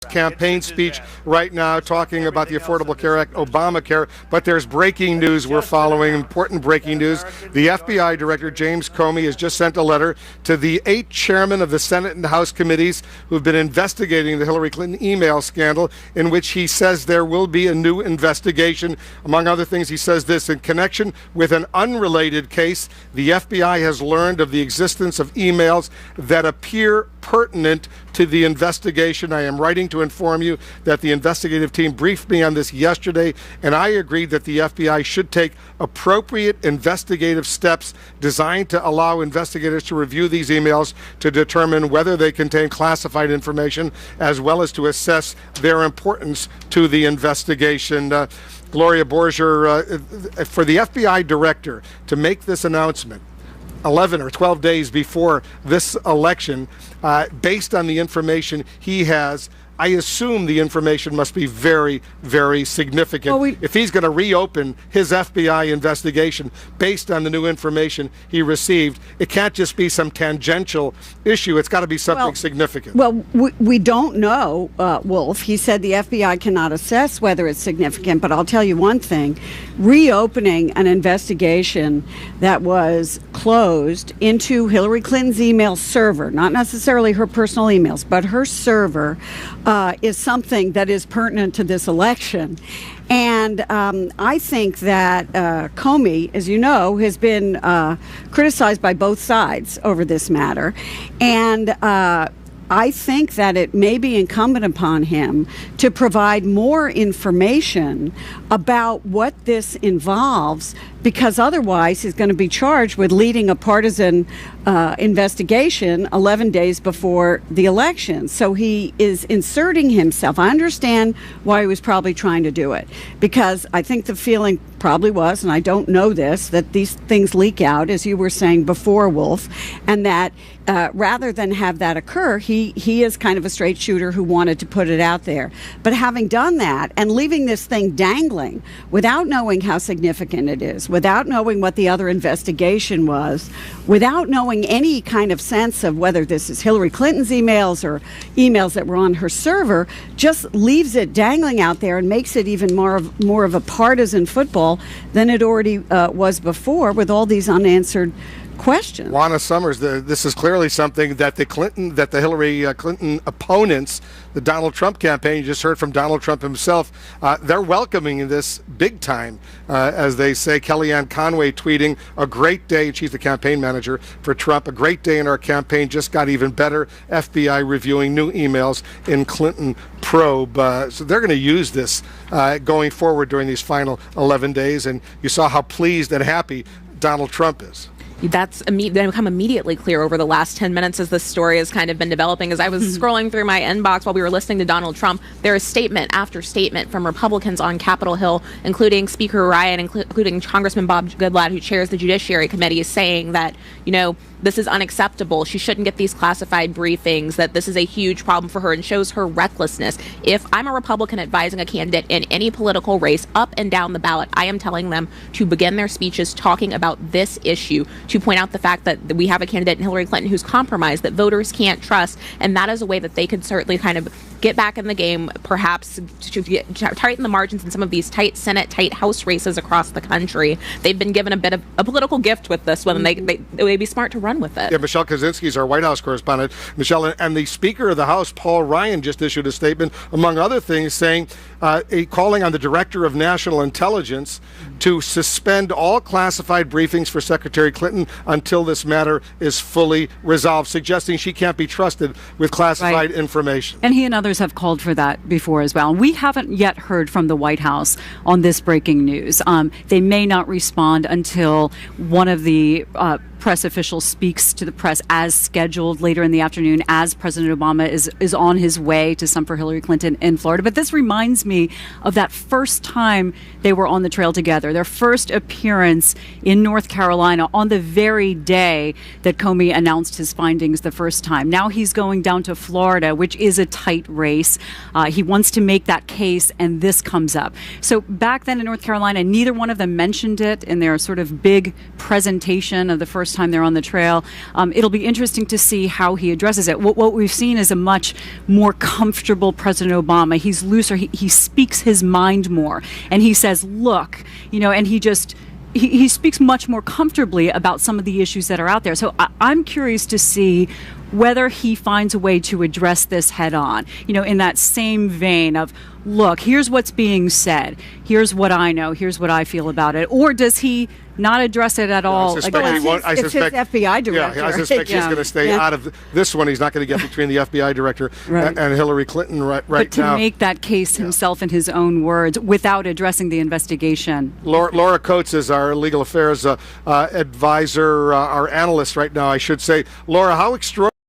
campaign speech right now talking about the Affordable Care Act, Obamacare, but there's breaking news we're following, important breaking news. The FBI Director, James Comey, has just sent a letter to the 8 chairmen of the Senate and House committees who've been investigating the Hillary Clinton email scandal, in which he says there will be a new investigation. Among other things, he says this: in connection with an unrelated case, the FBI has learned of the existence of emails that appear pertinent to the investigation. I am writing to inform you that the investigative team briefed me on this yesterday, and I agreed that the FBI should take appropriate investigative steps designed to allow investigators to review these emails to determine whether they contain classified information, as well as to assess their importance to the investigation. Gloria Borger, for the FBI director to make this announcement 11 or 12 days before this election, based on the information he has, I assume the information must be very, very significant. Well, if he's going to reopen his FBI investigation based on the new information he received, it can't just be some tangential issue. It's got to be something significant. Well, we don't know, Wolf. He said the FBI cannot assess whether it's significant, but I'll tell you one thing. Reopening an investigation that was closed into Hillary Clinton's email server, not necessarily her personal emails, but her server, is something that is pertinent to this election. And I think that Comey, as you know, has been criticized by both sides over this matter. And I think that it may be incumbent upon him to provide more information about what this involves, because otherwise he's going to be charged with leading a partisan investigation 11 days before the election. So he is inserting himself. I understand why he was probably trying to do it, because I think the feeling probably was, and I don't know this, that these things leak out, as you were saying before, Wolf, and that rather than have that occur, he is kind of a straight shooter who wanted to put it out there. But having done that and leaving this thing dangling without knowing how significant it is, without knowing what the other investigation was, without knowing any kind of sense of whether this is Hillary Clinton's emails or emails that were on her server, just leaves it dangling out there and makes it even more of a partisan football than it already was before, with all these unanswered question. Juana Summers, this is clearly something that the Hillary Clinton opponents, the Donald Trump campaign, you just heard from Donald Trump himself, they're welcoming this big time, as they say. Kellyanne Conway tweeting, "A great day," she's the campaign manager for Trump, "a great day in our campaign, just got even better. FBI reviewing new emails in Clinton probe." So they're going to use this going forward during these final 11 days, and you saw how pleased and happy Donald Trump is. That's become immediately clear over the last 10 minutes as this story has kind of been developing. As I was scrolling through my inbox while we were listening to Donald Trump, there is statement after statement from Republicans on Capitol Hill, including Speaker Ryan, including Congressman Bob Goodlatte, who chairs the Judiciary Committee, saying that, this is unacceptable. She shouldn't get these classified briefings, that this is a huge problem for her and shows her recklessness. If I'm a Republican advising a candidate in any political race up and down the ballot, I am telling them to begin their speeches talking about this issue, to point out the fact that we have a candidate in Hillary Clinton who's compromised, that voters can't trust, and that is a way that they could certainly kind of get back in the game, perhaps to tighten the margins in some of these tight Senate, tight House races across the country. They've been given a bit of a political gift with this one, and they'd be smart to run with it. Yeah, Michelle Kaczynski is our White House correspondent. Michelle, and the Speaker of the House, Paul Ryan, just issued a statement, among other things, saying, calling on the Director of National Intelligence to suspend all classified briefings for Secretary Clinton until this matter is fully resolved, suggesting she can't be trusted with classified information. And he and others have called for that before as well. And we haven't yet heard from the White House on this breaking news. They may not respond until one of the press official speaks to the press as scheduled later in the afternoon, as President Obama is on his way to some for Hillary Clinton in Florida. But this reminds me of that first time they were on the trail together, their first appearance in North Carolina on the very day that Comey announced his findings the first time. Now he's going down to Florida, which is a tight race. He wants to make that case, and this comes up. So back then in North Carolina, neither one of them mentioned it in their sort of big presentation of the first first time they're on the trail. It'll be interesting to see how he addresses it. What we've seen is a much more comfortable President Obama. He's looser. He speaks his mind more, and he says, "Look," and he speaks much more comfortably about some of the issues that are out there. So I'm curious to see whether he finds a way to address this head on, in that same vein of, look, here's what's being said. Here's what I know. Here's what I feel about it. Or does he not address it at all? I suspect he won't. It's his FBI director. Yeah, I suspect he's going to stay out of this one. He's not going to get between the FBI director and Hillary Clinton right now. But to make that case himself in his own words without addressing the investigation. Laura Coates is our legal affairs advisor, our analyst right now, I should say. Laura, how extraordinary